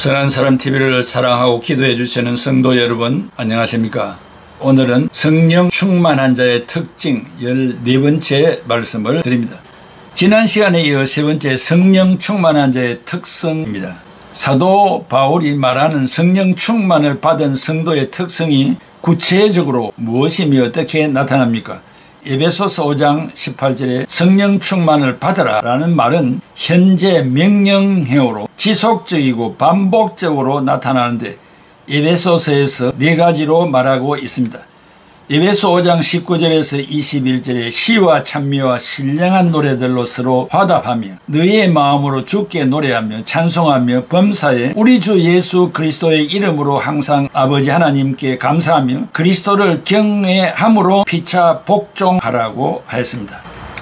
선한 사람 TV를 사랑하고 기도해 주시는 성도 여러분, 안녕하십니까? 오늘은 성령 충만한 자의 특징 14번째 말씀을 드립니다. 지난 시간에 이어 세 번째 성령 충만한 자의 특성입니다. 사도 바울이 말하는 성령 충만을 받은 성도의 특성이 구체적으로 무엇이며 어떻게 나타납니까? 에베소서 5장 18절에 성령 충만을 받으라 라는 말은 현재 명령형으로 지속적이고 반복적으로 나타나는데 에베소서에서 4가지로 말하고 있습니다. 에베소 5장 19절에서 21절에 시와 찬미와 신령한 노래들로 서로 화답하며 너희의 마음으로 주께 노래하며 찬송하며 범사에 우리 주 예수 그리스도의 이름으로 항상 아버지 하나님께 감사하며 그리스도를 경외함으로 피차 복종하라고 하였습니다.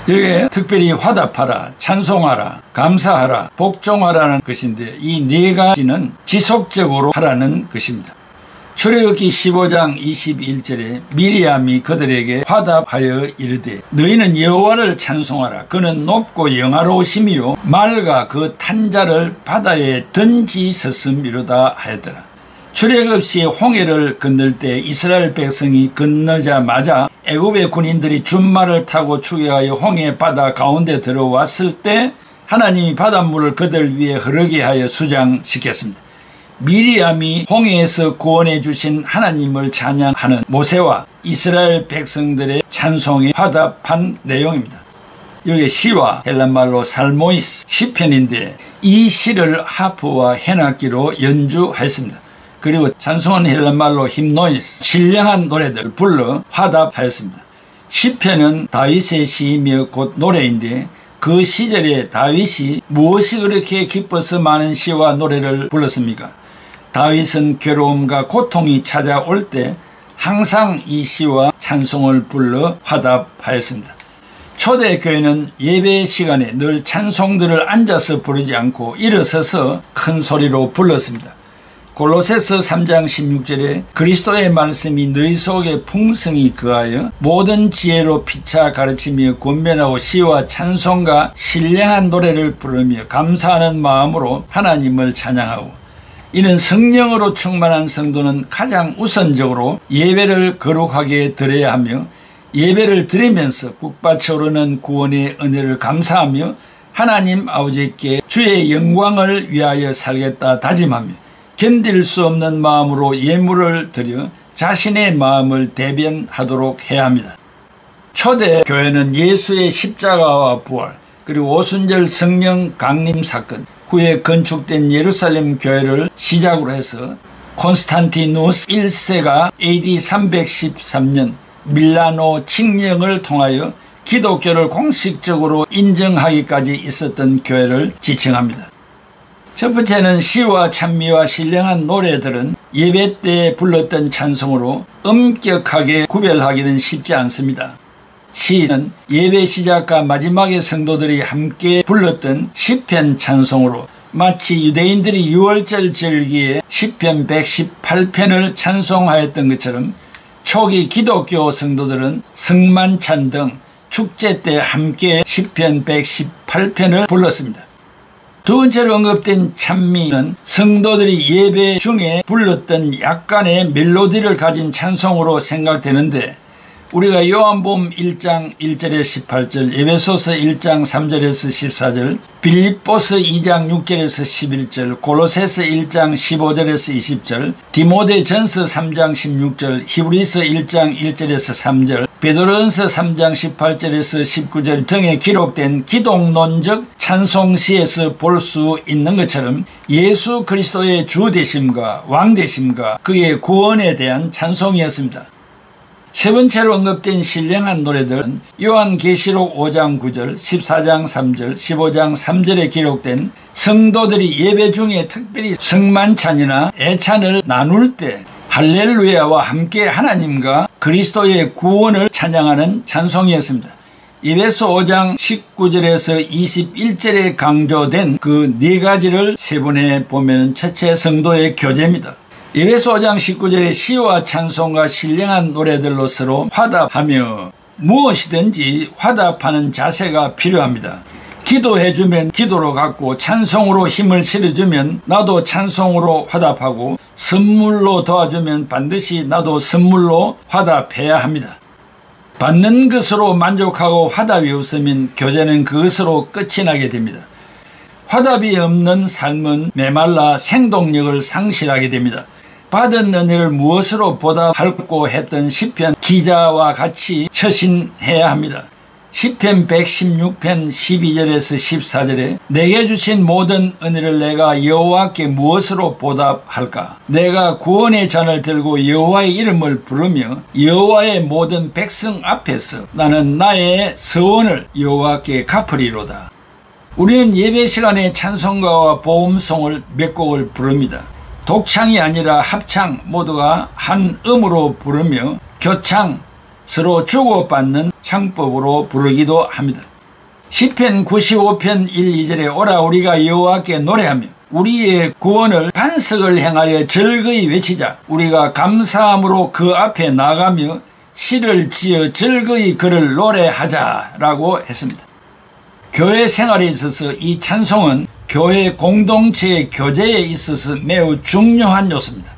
여기에 특별히 화답하라, 찬송하라, 감사하라, 복종하라는 것인데 이 4가지는 지속적으로 하라는 것입니다. 출애굽기 15장 21절에 미리암이 그들에게 화답하여 이르되 너희는 여호와를 찬송하라. 그는 높고 영화로우심이요 말과 그 탄자를 바다에 던지셨음이로다 하였더라. 출애굽 시에 홍해를 건널 때 이스라엘 백성이 건너자마자 애굽의 군인들이 준말을 타고 추격하여 홍해 바다 가운데 들어왔을 때 하나님이 바닷물을 그들 위에 흐르게 하여 수장시켰습니다. 미리암이 홍해에서 구원해 주신 하나님을 찬양하는 모세와 이스라엘 백성들의 찬송에 화답한 내용입니다. 여기 시와 헬란말로 살모이스 시편인데 이 시를 하프와 현악기로 연주하였습니다. 그리고 찬송은 헬란말로 힘노이스 신령한 노래들 불러 화답하였습니다. 시편은 다윗의 시이며 곧 노래인데 그 시절에 다윗이 무엇이 그렇게 기뻐서 많은 시와 노래를 불렀습니까? 다윗은 괴로움과 고통이 찾아올 때 항상 이 시와 찬송을 불러 화답하였습니다. 초대교회는 예배 시간에 늘 찬송들을 앉아서 부르지 않고 일어서서 큰 소리로 불렀습니다. 골로새서 3장 16절에 그리스도의 말씀이 너희 속에 풍성히 거하여 모든 지혜로 피차 가르치며 권면하고 시와 찬송과 신령한 노래를 부르며 감사하는 마음으로 하나님을 찬양하고 이는 성령으로 충만한 성도는 가장 우선적으로 예배를 거룩하게 드려야 하며 예배를 드리면서 북받쳐 오르는 구원의 은혜를 감사하며 하나님 아버지께 주의 영광을 위하여 살겠다 다짐하며 견딜 수 없는 마음으로 예물을 드려 자신의 마음을 대변하도록 해야 합니다. 초대 교회는 예수의 십자가와 부활 그리고 오순절 성령 강림 사건 후에 건축된 예루살렘 교회를 시작으로 해서 콘스탄티누스 1세가 AD 313년 밀라노 칙령을 통하여 기독교를 공식적으로 인정하기까지 있었던 교회를 지칭합니다. 첫 번째는 시와 찬미와 신령한 노래들은 예배 때 불렀던 찬송으로 엄격하게 구별하기는 쉽지 않습니다. 시는 예배 시작과 마지막에 성도들이 함께 불렀던 시편 찬송으로 마치 유대인들이 유월절 절기에 시편 118편을 찬송하였던 것처럼 초기 기독교 성도들은 성만찬 등 축제 때 함께 시편 118편을 불렀습니다. 두 번째로 언급된 찬미는 성도들이 예배 중에 불렀던 약간의 멜로디를 가진 찬송으로 생각되는데 우리가 요한복음 1장 1절에서 18절, 에베소서 1장 3절에서 14절, 빌립보서 2장 6절에서 11절, 골로새서 1장 15절에서 20절, 디모데전서 3장 16절, 히브리서 1장 1절에서 3절, 베드로전서 3장 18절에서 19절 등에 기록된 기독론적 찬송시에서 볼 수 있는 것처럼 예수 그리스도의 주 되심과 왕 되심과 그의 구원에 대한 찬송이었습니다. 세 번째로 언급된 신령한 노래들은 요한계시록 5장 9절, 14장 3절, 15장 3절에 기록된 성도들이 예배 중에 특별히 성만찬이나 애찬을 나눌 때 할렐루야와 함께 하나님과 그리스도의 구원을 찬양하는 찬송이었습니다. 에베소 5장 19절에서 21절에 강조된 그 4가지를 세분해 보면 첫째 성도의 교제입니다. 에베소 5장 19절에 시와 찬송과 신령한 노래들로 서로 화답하며 무엇이든지 화답하는 자세가 필요합니다. 기도해주면 기도로 갚고 찬송으로 힘을 실어주면 나도 찬송으로 화답하고 선물로 도와주면 반드시 나도 선물로 화답해야 합니다. 받는 것으로 만족하고 화답이 없으면 교제는 그것으로 끝이 나게 됩니다. 화답이 없는 삶은 메말라 생동력을 상실하게 됩니다. 받은 은혜를 무엇으로 보답할고 했던 시편 기자와 같이 처신해야 합니다. 시편 116편 12절에서 14절에 내게 주신 모든 은혜를 내가 여호와께 무엇으로 보답할까? 내가 구원의 잔을 들고 여호와의 이름을 부르며 여호와의 모든 백성 앞에서 나는 나의 서원을 여호와께 갚으리로다. 우리는 예배 시간에 찬송가와 보험송을 몇 곡을 부릅니다. 독창이 아니라 합창 모두가 한 음으로 부르며 교창 서로 주고받는 창법으로 부르기도 합니다. 시편 95편 1, 2절에 오라 우리가 여호와께 노래하며 우리의 구원을 반석을 행하여 즐거이 외치자. 우리가 감사함으로 그 앞에 나가며 시를 지어 즐거이 그를 노래하자라고 했습니다. 교회 생활에 있어서 이 찬송은 교회 공동체의 교제에 있어서 매우 중요한 요소입니다.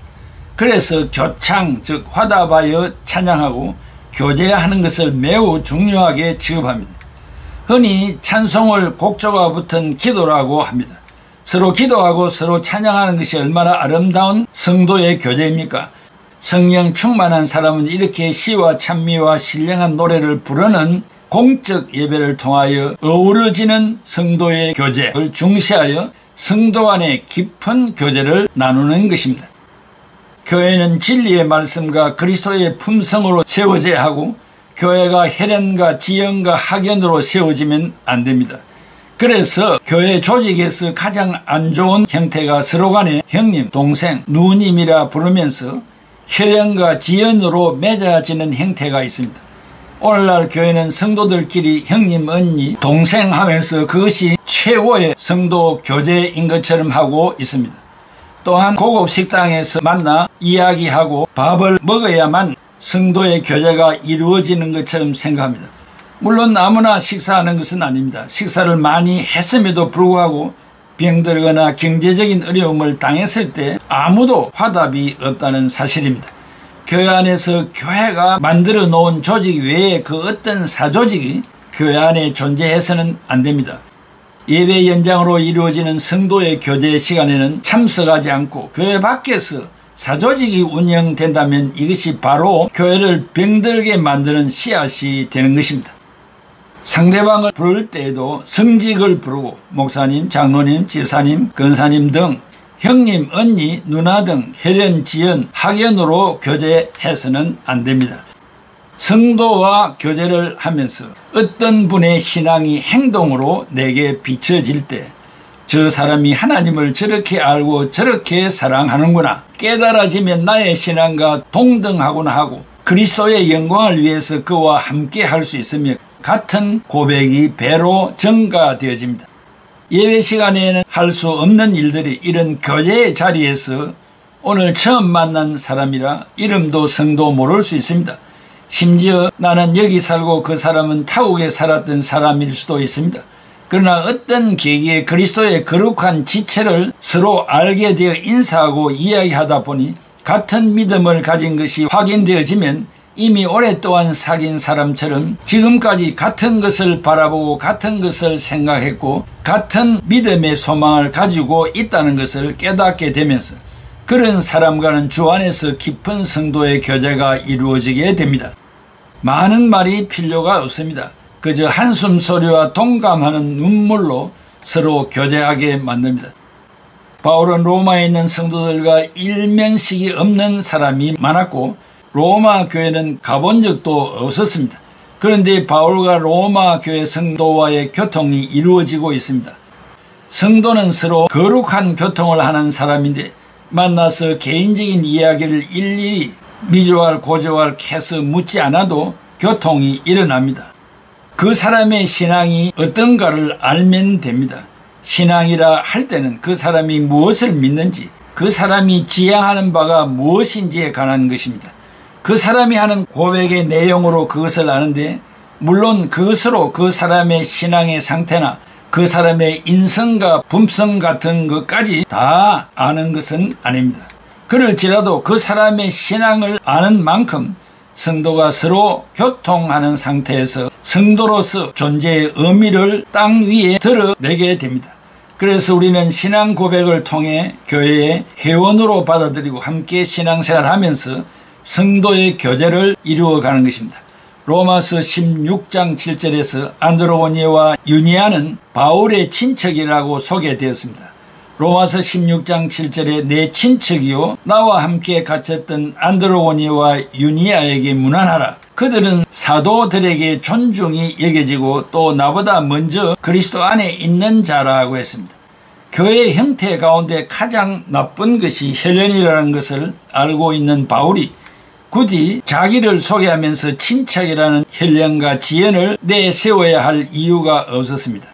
그래서 교창 즉 화답하여 찬양하고 교제하는 것을 매우 중요하게 취급합니다. 흔히 찬송을 곡조가 붙은 기도라고 합니다. 서로 기도하고 서로 찬양하는 것이 얼마나 아름다운 성도의 교제입니까? 성령 충만한 사람은 이렇게 시와 찬미와 신령한 노래를 부르는 공적 예배를 통하여 어우러지는 성도의 교제를 중시하여 성도 간의 깊은 교제를 나누는 것입니다. 교회는 진리의 말씀과 그리스도의 품성으로 세워져야 하고 교회가 혈연과 지연과 학연으로 세워지면 안 됩니다. 그래서 교회 조직에서 가장 안 좋은 형태가 서로 간에 형님, 동생, 누님이라 부르면서 혈연과 지연으로 맺어지는 형태가 있습니다. 오늘날 교회는 성도들끼리 형님, 언니, 동생 하면서 그것이 최고의 성도 교제인 것처럼 하고 있습니다. 또한 고급 식당에서 만나 이야기하고 밥을 먹어야만 성도의 교제가 이루어지는 것처럼 생각합니다. 물론 아무나 식사하는 것은 아닙니다. 식사를 많이 했음에도 불구하고 병들거나 경제적인 어려움을 당했을 때 아무도 화답이 없다는 사실입니다. 교회 안에서 교회가 만들어 놓은 조직 외에 그 어떤 사조직이 교회 안에 존재해서는 안 됩니다. 예배 연장으로 이루어지는 성도의 교제 시간에는 참석하지 않고 교회 밖에서 사조직이 운영된다면 이것이 바로 교회를 병들게 만드는 씨앗이 되는 것입니다. 상대방을 부를 때에도 성직을 부르고 목사님, 장로님, 지사님, 권사님 등 형님, 언니, 누나 등 혈연, 지연, 학연으로 교제해서는 안 됩니다. 성도와 교제를 하면서 어떤 분의 신앙이 행동으로 내게 비춰질 때 저 사람이 하나님을 저렇게 알고 저렇게 사랑하는구나 깨달아지면 나의 신앙과 동등하구나 하고 그리스도의 영광을 위해서 그와 함께 할 수 있으며 같은 고백이 배로 증가되어집니다. 예배 시간에는 할 수 없는 일들이 이런 교제의 자리에서 오늘 처음 만난 사람이라 이름도 성도 모를 수 있습니다. 심지어 나는 여기 살고 그 사람은 타국에 살았던 사람일 수도 있습니다. 그러나 어떤 계기에 그리스도의 거룩한 지체를 서로 알게 되어 인사하고 이야기하다 보니 같은 믿음을 가진 것이 확인되어지면 이미 오랫동안 사귄 사람처럼 지금까지 같은 것을 바라보고 같은 것을 생각했고 같은 믿음의 소망을 가지고 있다는 것을 깨닫게 되면서 그런 사람과는 주 안에서 깊은 성도의 교제가 이루어지게 됩니다. 많은 말이 필요가 없습니다. 그저 한숨 소리와 동감하는 눈물로 서로 교제하게 만듭니다. 바울은 로마에 있는 성도들과 일면식이 없는 사람이 많았고 로마 교회는 가본 적도 없었습니다. 그런데 바울과 로마 교회 성도와의 교통이 이루어지고 있습니다. 성도는 서로 거룩한 교통을 하는 사람인데 만나서 개인적인 이야기를 일일이 미조알 고조알 캐서 묻지 않아도 교통이 일어납니다. 그 사람의 신앙이 어떤가를 알면 됩니다. 신앙이라 할 때는 그 사람이 무엇을 믿는지 그 사람이 지향하는 바가 무엇인지에 관한 것입니다. 그 사람이 하는 고백의 내용으로 그것을 아는데 물론 그것으로 그 사람의 신앙의 상태나 그 사람의 인성과 품성 같은 것까지 다 아는 것은 아닙니다. 그럴지라도 그 사람의 신앙을 아는 만큼 성도가 서로 교통하는 상태에서 성도로서 존재의 의미를 땅 위에 드러내게 됩니다. 그래서 우리는 신앙 고백을 통해 교회의 회원으로 받아들이고 함께 신앙생활하면서 성도의 교제를 이루어가는 것입니다. 로마서 16장 7절에서 안드로고니와 유니아는 바울의 친척이라고 소개되었습니다. 로마서 16장 7절에 내 친척이요 나와 함께 갇혔던 안드로고니와 유니아에게 문안하라. 그들은 사도들에게 존중이 여겨지고 또 나보다 먼저 그리스도 안에 있는 자라고 했습니다. 교회의 형태 가운데 가장 나쁜 것이 헬련이라는 것을 알고 있는 바울이 굳이 자기를 소개하면서 친척이라는 헬련과 지연을 내세워야 할 이유가 없었습니다.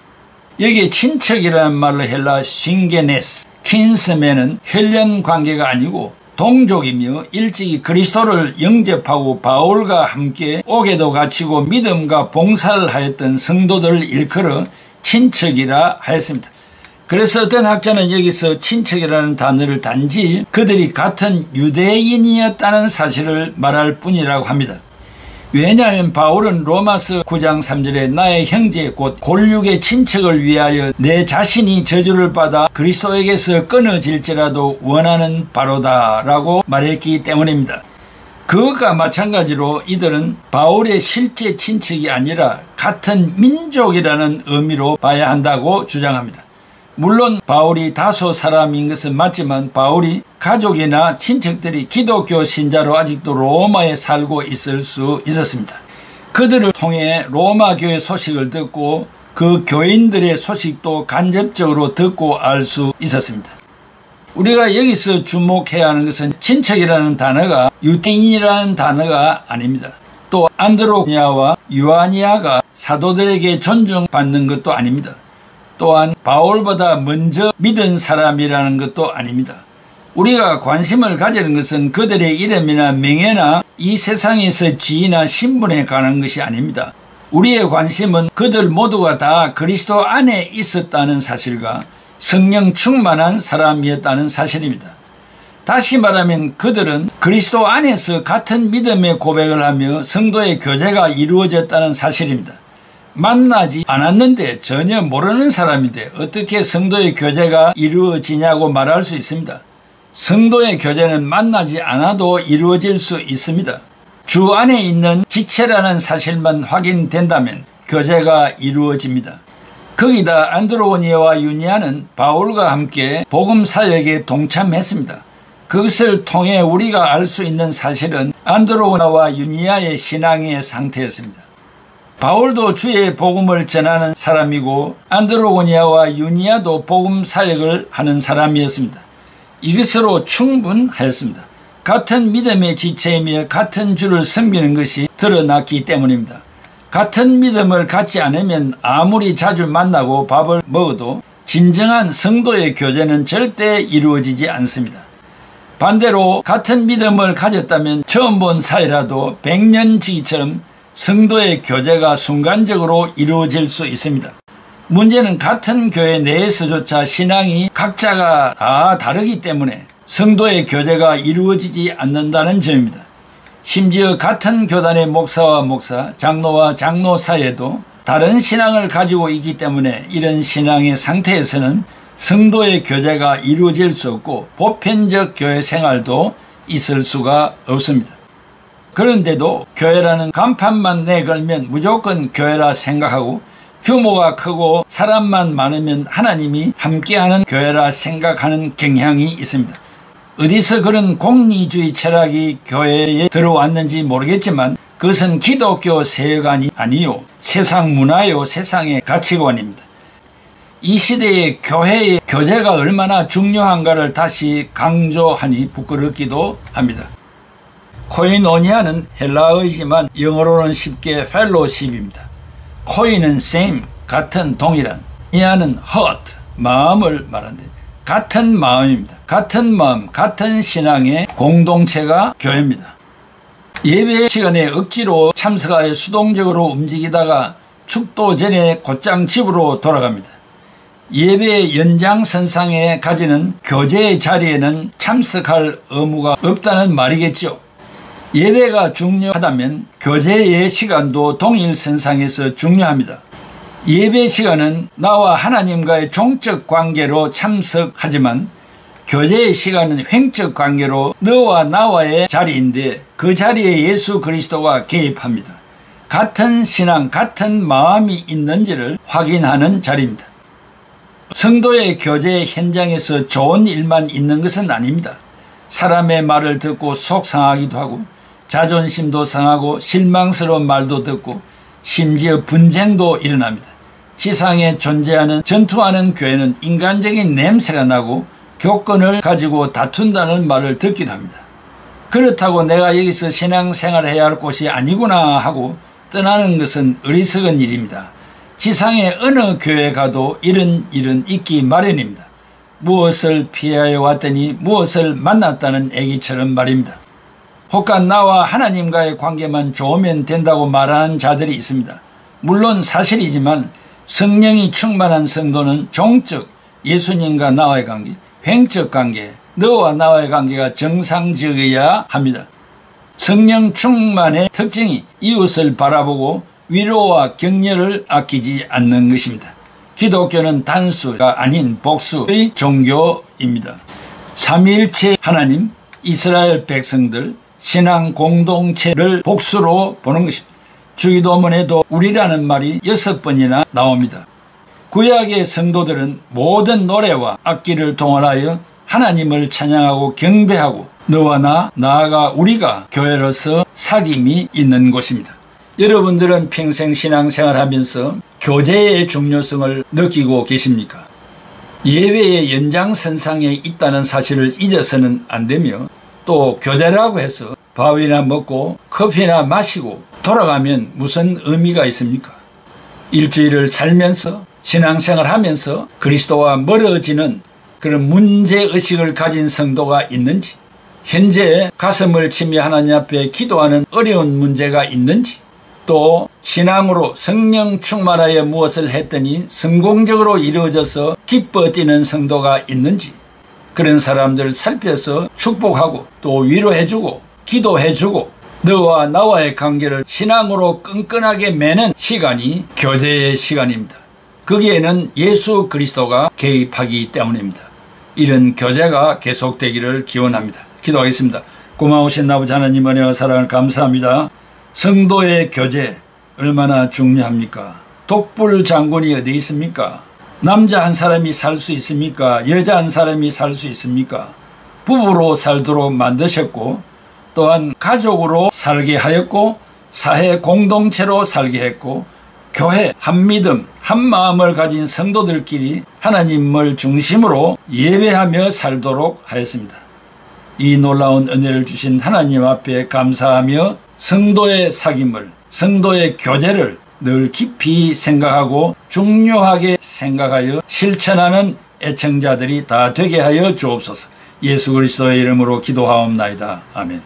여기에 친척이라는 말로 헬라 싱게네스, 킨스맨은 혈연 관계가 아니고 동족이며 일찍이 그리스도를 영접하고 바울과 함께 옥에도 갇히고 믿음과 봉사를 하였던 성도들을 일컬어 친척이라 하였습니다. 그래서 어떤 학자는 여기서 친척이라는 단어를 단지 그들이 같은 유대인이었다는 사실을 말할 뿐이라고 합니다. 왜냐하면 바울은 로마서 9장 3절에 나의 형제 곧 골육의 친척을 위하여 내 자신이 저주를 받아 그리스도에게서 끊어질지라도 원하는 바로다 라고 말했기 때문입니다. 그것과 마찬가지로 이들은 바울의 실제 친척이 아니라 같은 민족이라는 의미로 봐야 한다고 주장합니다. 물론 바울이 다소 사람인 것은 맞지만 바울이 가족이나 친척들이 기독교 신자로 아직도 로마에 살고 있을 수 있었습니다. 그들을 통해 로마 교회 소식을 듣고 그 교인들의 소식도 간접적으로 듣고 알 수 있었습니다. 우리가 여기서 주목해야 하는 것은 친척이라는 단어가 유대인이라는 단어가 아닙니다. 또 안드로니아와 유아니아가 사도들에게 존중받는 것도 아닙니다. 또한 바울보다 먼저 믿은 사람이라는 것도 아닙니다. 우리가 관심을 가지는 것은 그들의 이름이나 명예나 이 세상에서 지위나 신분에 관한 것이 아닙니다. 우리의 관심은 그들 모두가 다 그리스도 안에 있었다는 사실과 성령 충만한 사람이었다는 사실입니다. 다시 말하면 그들은 그리스도 안에서 같은 믿음의 고백을 하며 성도의 교제가 이루어졌다는 사실입니다. 만나지 않았는데 전혀 모르는 사람인데 어떻게 성도의 교제가 이루어지냐고 말할 수 있습니다. 성도의 교제는 만나지 않아도 이루어질 수 있습니다. 주 안에 있는 지체라는 사실만 확인된다면 교제가 이루어집니다. 거기다 안드로니아와 유니아는 바울과 함께 복음 사역에 동참했습니다. 그것을 통해 우리가 알 수 있는 사실은 안드로니아와 유니아의 신앙의 상태였습니다. 바울도 주의 복음을 전하는 사람이고 안드로고니아와 유니아도 복음 사역을 하는 사람이었습니다. 이것으로 충분하였습니다. 같은 믿음의 지체이며 같은 주를 섬기는 것이 드러났기 때문입니다. 같은 믿음을 갖지 않으면 아무리 자주 만나고 밥을 먹어도 진정한 성도의 교제는 절대 이루어지지 않습니다. 반대로 같은 믿음을 가졌다면 처음 본 사이라도 백년지기처럼 성도의 교제가 순간적으로 이루어질 수 있습니다. 문제는 같은 교회 내에서조차 신앙이 각자가 다 다르기 때문에 성도의 교제가 이루어지지 않는다는 점입니다. 심지어 같은 교단의 목사와 목사, 장로와 장로 사이에도 다른 신앙을 가지고 있기 때문에 이런 신앙의 상태에서는 성도의 교제가 이루어질 수 없고 보편적 교회 생활도 있을 수가 없습니다. 그런데도 교회라는 간판만 내걸면 무조건 교회라 생각하고 규모가 크고 사람만 많으면 하나님이 함께하는 교회라 생각하는 경향이 있습니다. 어디서 그런 공리주의 철학이 교회에 들어왔는지 모르겠지만 그것은 기독교 세계관이 아니요 세상 문화요 세상의 가치관입니다. 이 시대의 교회의 교제가 얼마나 중요한가를 다시 강조하니 부끄럽기도 합니다. 코이노니아는 헬라어이지만 영어로는 쉽게 펠로십입니다. 코이는 same, 같은, 동일한, 니아는 heart, 마음을 말하는데 같은 마음입니다. 같은 마음, 같은 신앙의 공동체가 교회입니다. 예배 시간에 억지로 참석하여 수동적으로 움직이다가 축도 전에 곧장 집으로 돌아갑니다. 예배의 연장선상에 가지는 교제의 자리에는 참석할 의무가 없다는 말이겠죠. 예배가 중요하다면 교제의 시간도 동일 선상에서 중요합니다. 예배 시간은 나와 하나님과의 종적 관계로 참석하지만 교제의 시간은 횡적 관계로 너와 나와의 자리인데 그 자리에 예수 그리스도가 개입합니다. 같은 신앙, 같은 마음이 있는지를 확인하는 자리입니다. 성도의 교제 현장에서 좋은 일만 있는 것은 아닙니다. 사람의 말을 듣고 속상하기도 하고 자존심도 상하고 실망스러운 말도 듣고 심지어 분쟁도 일어납니다. 지상에 존재하는 전투하는 교회는 인간적인 냄새가 나고 교권을 가지고 다툰다는 말을 듣기도 합니다. 그렇다고 내가 여기서 신앙생활을 해야 할 곳이 아니구나 하고 떠나는 것은 어리석은 일입니다. 지상의 어느 교회 가도 이런 일은 있기 마련입니다. 무엇을 피하여 왔더니 무엇을 만났다는 얘기처럼 말입니다. 혹간 나와 하나님과의 관계만 좋으면 된다고 말하는 자들이 있습니다. 물론 사실이지만 성령이 충만한 성도는 종적 예수님과 나와의 관계, 횡적 관계, 너와 나와의 관계가 정상적이어야 합니다. 성령 충만의 특징이 이웃을 바라보고 위로와 격려를 아끼지 않는 것입니다. 기독교는 단수가 아닌 복수의 종교입니다. 삼위일체 하나님, 이스라엘 백성들, 신앙 공동체를 복수로 보는 것입니다. 주기도문에도 우리라는 말이 6번이나 나옵니다. 구약의 성도들은 모든 노래와 악기를 동원하여 하나님을 찬양하고 경배하고 너와 나, 나아가 우리가 교회로서 사귐이 있는 곳입니다. 여러분들은 평생 신앙생활하면서 교제의 중요성을 느끼고 계십니까? 예배의 연장선상에 있다는 사실을 잊어서는 안 되며 또 교제라고 해서 밥이나 먹고 커피나 마시고 돌아가면 무슨 의미가 있습니까? 일주일을 살면서 신앙생활하면서 그리스도와 멀어지는 그런 문제의식을 가진 성도가 있는지, 현재 가슴을 치며 하나님 앞에 기도하는 어려운 문제가 있는지, 또 신앙으로 성령 충만하여 무엇을 했더니 성공적으로 이루어져서 기뻐 뛰는 성도가 있는지 그런 사람들을 살펴서 축복하고 또 위로해주고 기도해주고 너와 나와의 관계를 신앙으로 끈끈하게 매는 시간이 교제의 시간입니다. 거기에는 예수 그리스도가 개입하기 때문입니다. 이런 교제가 계속되기를 기원합니다. 기도하겠습니다. 고마우신 아버지 하나님 은혜와 사랑을 감사합니다. 성도의 교제 얼마나 중요합니까? 독불 장군이 어디 있습니까? 남자 한 사람이 살 수 있습니까? 여자 한 사람이 살 수 있습니까? 부부로 살도록 만드셨고 또한 가족으로 살게 하였고 사회 공동체로 살게 했고 교회 한믿음 한마음을 가진 성도들끼리 하나님을 중심으로 예배하며 살도록 하였습니다. 이 놀라운 은혜를 주신 하나님 앞에 감사하며 성도의 사귐을, 성도의 교제를 늘 깊이 생각하고 중요하게 생각하여 실천하는 애청자들이 다 되게 하여 주옵소서. 예수 그리스도의 이름으로 기도하옵나이다. 아멘.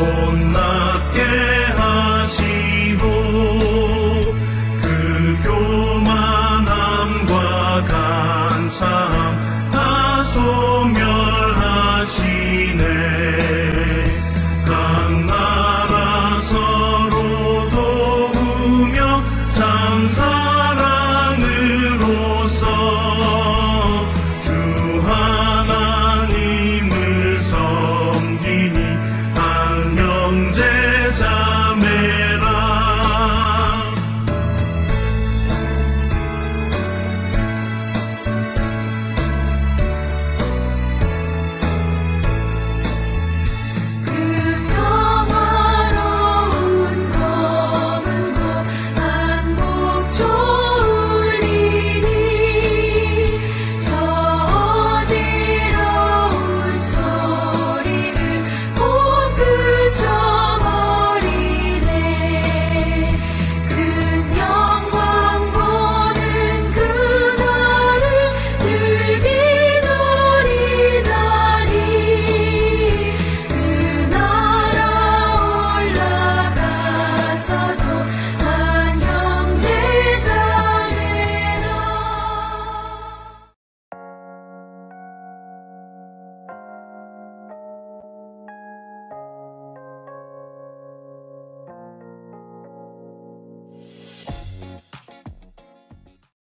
온